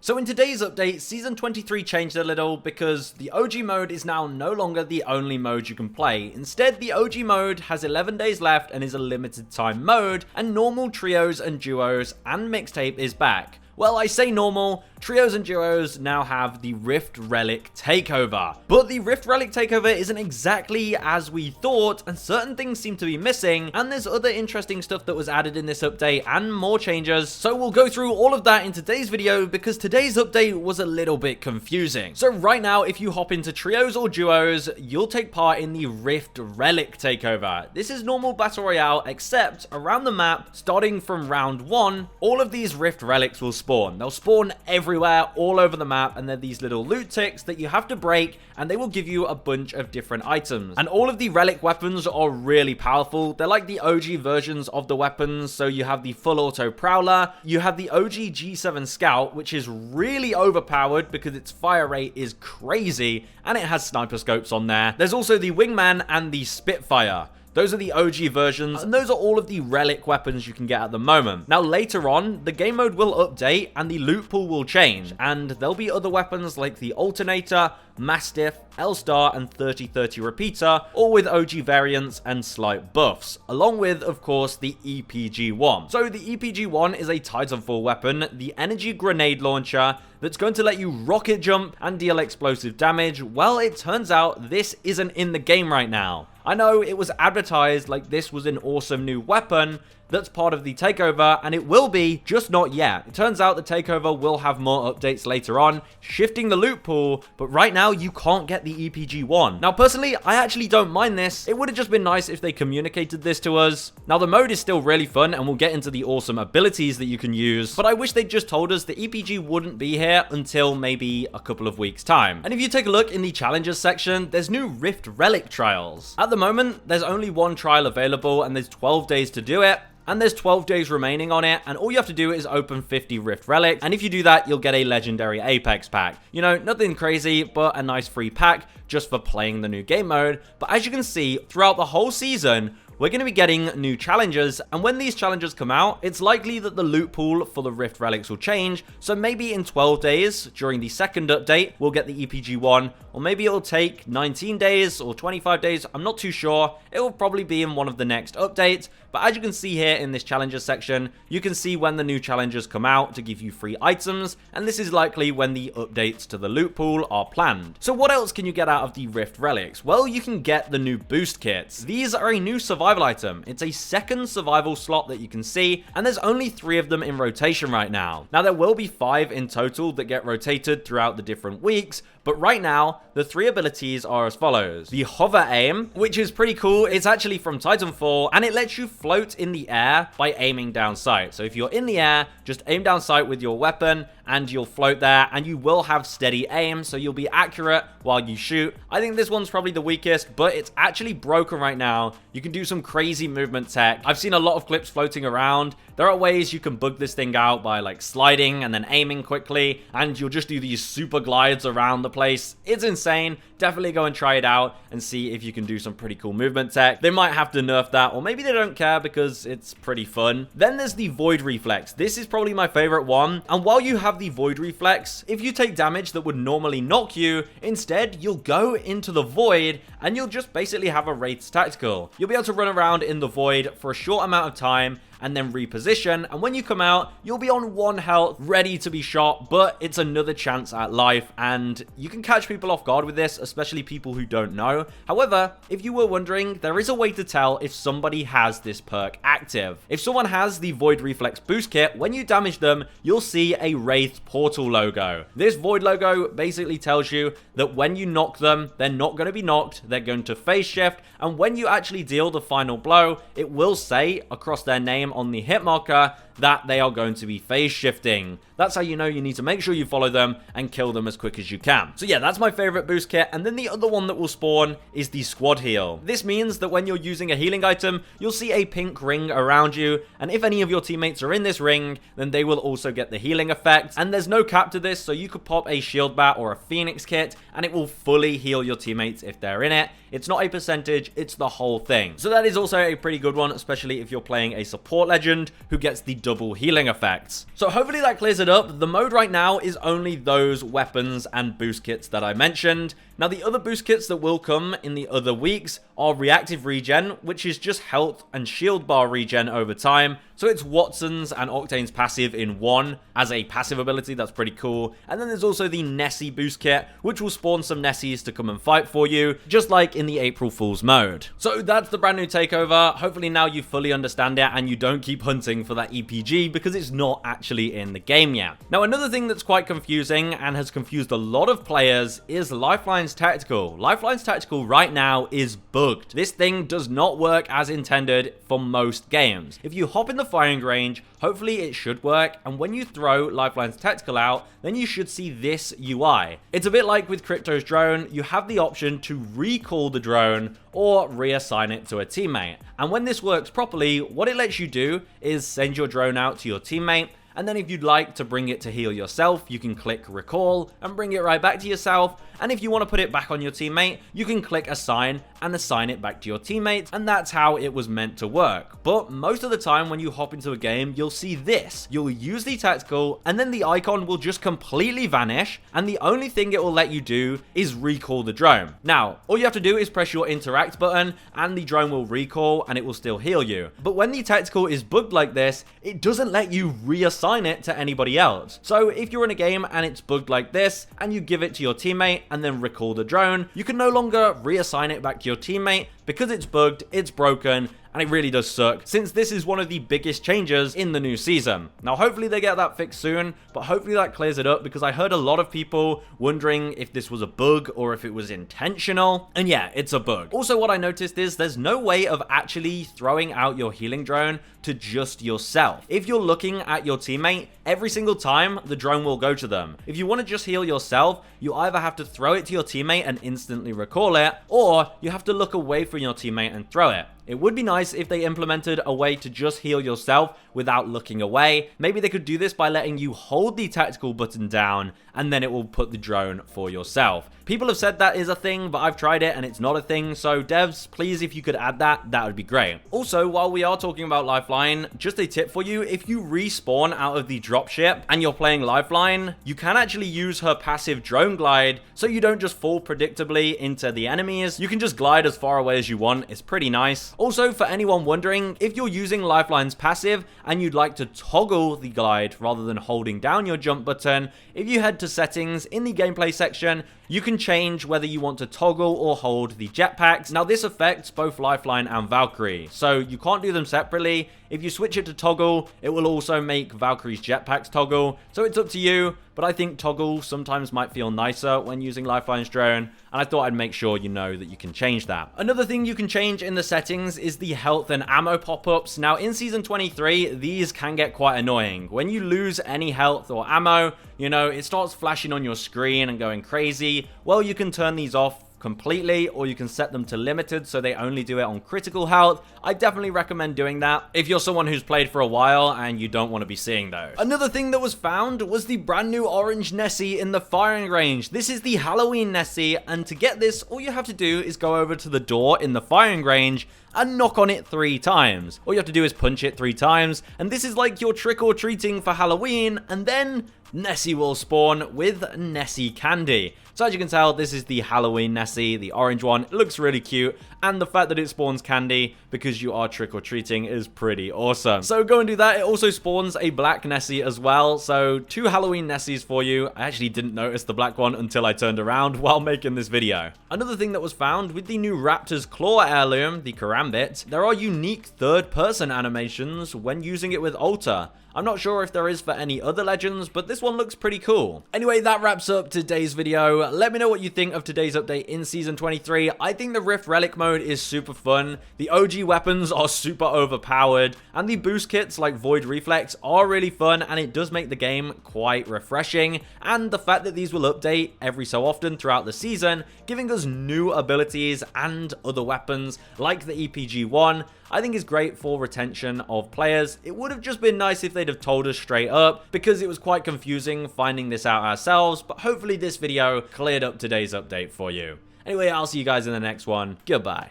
So in today's update, Season 23 changed a little because the OG mode is now no longer the only mode you can play. Instead, the OG mode has 11 days left and is a limited time mode, and normal trios and duos and mixtape is back. Well, I say normal, trios and duos now have the Rift Relic Takeover. But the Rift Relic Takeover isn't exactly as we thought, and certain things seem to be missing, and there's other interesting stuff that was added in this update and more changes. So we'll go through all of that in today's video because today's update was a little bit confusing. So right now, if you hop into trios or duos, you'll take part in the Rift Relic Takeover. This is normal Battle Royale, except around the map, starting from round 1, all of these Rift Relics will spawn. They'll spawn everywhere, all over the map, and they're these little loot ticks that you have to break, and they will give you a bunch of different items. And all of the relic weapons are really powerful. They're like the OG versions of the weapons. So you have the full auto prowler, you have the OG G7 Scout, which is really overpowered because its fire rate is crazy, and it has sniper scopes on there. There's also the Wingman and the Spitfire. Those are the OG versions, and those are all of the relic weapons you can get at the moment. Now, later on, the game mode will update, and the loot pool will change, and there'll be other weapons like the Alternator, Mastiff, L-Star, and 3030 Repeater, all with OG variants and slight buffs, along with, of course, the EPG-1. So the EPG-1 is a Titanfall weapon, the energy grenade launcher, that's going to let you rocket jump and deal explosive damage. Well, it turns out this isn't in the game right now. I know it was advertised like this was an awesome new weapon that's part of the takeover, and it will be, just not yet. It turns out the takeover will have more updates later on, shifting the loot pool, but right now you can't get the EPG-1. Now, personally, I actually don't mind this. It would have just been nice if they communicated this to us. Now, the mode is still really fun, and we'll get into the awesome abilities that you can use, but I wish they'd just told us the EPG wouldn't be here until maybe a couple of weeks' time. And if you take a look in the challenges section, there's new Rift Relic trials. At the moment, there's only one trial available, and there's 12 days to do it. And there's 12 days remaining on it, and all you have to do is open 50 Rift Relics, and if you do that, you'll get a legendary Apex pack. You know, nothing crazy, but a nice free pack just for playing the new game mode. But as you can see, throughout the whole season, we're going to be getting new challenges, and when these challenges come out, it's likely that the loot pool for the Rift Relics will change, so maybe in 12 days, during the second update, we'll get the EPG-1, or maybe it'll take 19 days or 25 days, I'm not too sure. It will probably be in one of the next updates, but as you can see here in this challenges section, you can see when the new challenges come out to give you free items, and this is likely when the updates to the loot pool are planned. So what else can you get out of the Rift Relics? Well, you can get the new boost kits. These are a new survival item. It's a second survival slot that you can see, and there's only 3 of them in rotation right now. Now, there will be 5 in total that get rotated throughout the different weeks, but right now, the 3 abilities are as follows. The Hover Aim, which is pretty cool. It's actually from Titanfall, and it lets you float in the air by aiming down sight. So if you're in the air, just aim down sight with your weapon, and you'll float there, and you will have steady aim, so you'll be accurate while you shoot. I think this one's probably the weakest, but it's actually broken right now. You can do some crazy movement tech. I've seen a lot of clips floating around. There are ways you can bug this thing out by like sliding and then aiming quickly, and you'll just do these super glides around the place. It's insane. Definitely go and try it out and see if you can do some pretty cool movement tech. They might have to nerf that, or maybe they don't care because it's pretty fun. Then there's the Void Reflex. This is probably my favorite one, and while you have the Void Reflex, if you take damage that would normally knock you, instead you'll go into the void and you'll just basically have a Wraith's Tactical. You'll be able to run around in the void for a short amount of time and then reposition, and when you come out, you'll be on 1 health, ready to be shot, but it's another chance at life, and you can catch people off guard with this, especially people who don't know. However, if you were wondering, there is a way to tell if somebody has this perk active. If someone has the Void Reflex boost kit, when you damage them, you'll see a Wraith Portal logo. This Void logo basically tells you that when you knock them, they're not going to be knocked, they're going to phase shift, and when you actually deal the final blow, it will say across their name on the hit marker that they are going to be phase shifting. That's how you know you need to make sure you follow them and kill them as quick as you can. So yeah, that's my favorite boost kit. And then the other one that will spawn is the Squad Heal. This means that when you're using a healing item, you'll see a pink ring around you, and if any of your teammates are in this ring, then they will also get the healing effect. And there's no cap to this, so you could pop a Shield Bat or a Phoenix kit and it will fully heal your teammates if they're in it. It's not a percentage, it's the whole thing. So that is also a pretty good one, especially if you're playing a support legend who gets the double healing effects. So hopefully that clears it up. The mode right now is only those weapons and boost kits that I mentioned. Now, the other boost kits that will come in the other weeks are reactive regen, which is just health and shield bar regen over time. So it's Watson's and Octane's passive in one as a passive ability. That's pretty cool. And then there's also the Nessie boost kit, which will spawn some Nessies to come and fight for you, just like in the April Fool's mode. So that's the brand new takeover. Hopefully now you fully understand it and you don't keep hunting for that EPG because it's not actually in the game yet. Now, another thing that's quite confusing and has confused a lot of players is Lifeline's Tactical. Lifeline's Tactical right now is bugged. This thing does not work as intended for most games. If you hop in the firing range, hopefully it should work, and when you throw Lifeline's Tactical out, then you should see this UI. It's a bit like with Crypto's drone. You have the option to recall the drone or reassign it to a teammate. And when this works properly, what it lets you do is send your drone out to your teammate, and then if you'd like to bring it to heal yourself, you can click recall and bring it right back to yourself. And if you want to put it back on your teammate, you can click assign and assign it back to your teammates, and that's how it was meant to work. But most of the time when you hop into a game, you'll see this. You'll use the tactical, and then the icon will just completely vanish, and the only thing it will let you do is recall the drone. Now, all you have to do is press your interact button, and the drone will recall, and it will still heal you. But when the tactical is bugged like this, it doesn't let you reassign it to anybody else. So if you're in a game and it's bugged like this, and you give it to your teammate and then recall the drone, you can no longer reassign it back to your teammate because it's bugged, it's broken, and it really does suck, since this is one of the biggest changes in the new season. Now, hopefully they get that fixed soon, but hopefully that clears it up, because I heard a lot of people wondering if this was a bug or if it was intentional, and yeah, it's a bug. Also, what I noticed is there's no way of actually throwing out your healing drone to just yourself. If you're looking at your teammate, every single time the drone will go to them. If you want to just heal yourself, you either have to throw it to your teammate and instantly recall it, or you have to look away from your teammate and throw it. It would be nice if they implemented a way to just heal yourself without looking away. Maybe they could do this by letting you hold the tactical button down and then it will put the drone for yourself. People have said that is a thing, but I've tried it and it's not a thing. So devs, please, if you could add that, that would be great. Also, while we are talking about Lifeline, just a tip for you: if you respawn out of the dropship and you're playing Lifeline, you can actually use her passive drone glide, so you don't just fall predictably into the enemies. You can just glide as far away as you want. It's pretty nice. Also, for anyone wondering, if you're using Lifeline's passive and you'd like to toggle the glide rather than holding down your jump button, if you head to settings in the gameplay section, you can change whether you want to toggle or hold the jetpacks. Now, this affects both Lifeline and Valkyrie, so you can't do them separately. If you switch it to toggle, it will also make Valkyrie's jetpacks toggle, so it's up to you, but I think toggle sometimes might feel nicer when using Lifeline's drone, and I thought I'd make sure you know that you can change that. Another thing you can change in the settings is the health and ammo pop-ups. Now, in Season 23, these can get quite annoying. When you lose any health or ammo, you know, it starts flashing on your screen and going crazy. Well, you can turn these off completely, or you can set them to limited so they only do it on critical health. I definitely recommend doing that if you're someone who's played for a while and you don't want to be seeing those. Another thing that was found was the brand new orange Nessie in the firing range. This is the Halloween Nessie, and to get this, all you have to do is go over to the door in the firing range and knock on it 3 times. All you have to do is punch it 3 times, and this is like your trick-or-treating for Halloween, and then Nessie will spawn with Nessie candy. So as you can tell, this is the Halloween Nessie, the orange one. It looks really cute, and the fact that it spawns candy because you are trick-or-treating is pretty awesome. So go and do that. It also spawns a black Nessie as well, so 2 Halloween Nessies for you. I actually didn't notice the black one until I turned around while making this video. Another thing that was found with the new Raptor's Claw heirloom, the Karambit, there are unique third-person animations when using it with Alter. I'm not sure if there is for any other legends, but this one looks pretty cool. Anyway, that wraps up today's video. Let me know what you think of today's update in Season 23. I think the Rift Relic mode is super fun. The OG weapons are super overpowered, and the boost kits like Void Reflex are really fun, and it does make the game quite refreshing. And the fact that these will update every so often throughout the season, giving us new abilities and other weapons like the EPG-1, I think is great for retention of players. It would have just been nice if they'd have told us straight up, because it was quite confusing finding this out ourselves, but hopefully this video cleared up today's update for you. Anyway, I'll see you guys in the next one. Goodbye.